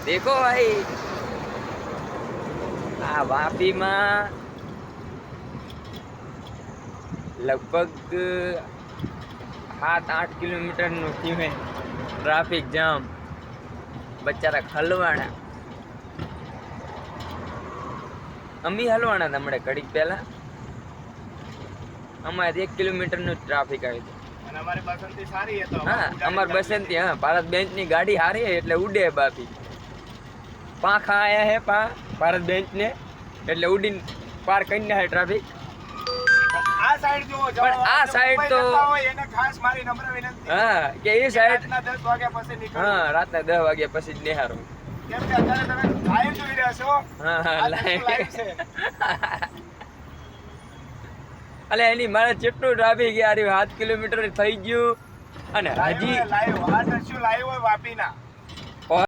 देखो भाई આ વાપીમાં લગભગ 7-8 કિલોમીટરનું થયું હે ટ્રાફિક જામ બચારા હલવાણા અમી હલવાણા હતા હમણાં ઘડીક પહેલા અમારે 1 કિલોમીટરનું ટ્રાફિક આવ્યું હતું અને અમારી બસંતી સારી હતો હા અમાર બસંતી હા ભારત બેંચની ગાડી હારી હે એટલે ઉડે બાપી પાંખા આયા હે ભારત બેંચને એટલે ઉડીને પાર કરી નાખે ટ્રાફિક આ સાઈડ જો પણ આ સાઈડ તો એને ખાસ મારી નમ્ર વિનંતી હા કે એ સાઈડ રાતના 10 વાગ્યા પછી નીકળો હા રાતના 10 વાગ્યા પછી જ નિહારો કેમ કે અત્યારે તમે લાઈવ જોઈ રહ્યા છો હા હા આ લાઈવ છે અલે એની મારે કેટલું ટ્રાફિક યાર 7 કિલોમીટર થઈ ગયું અને હજી લાઈવ આ દ્રશ્યો લાઈવ હોય વાપીના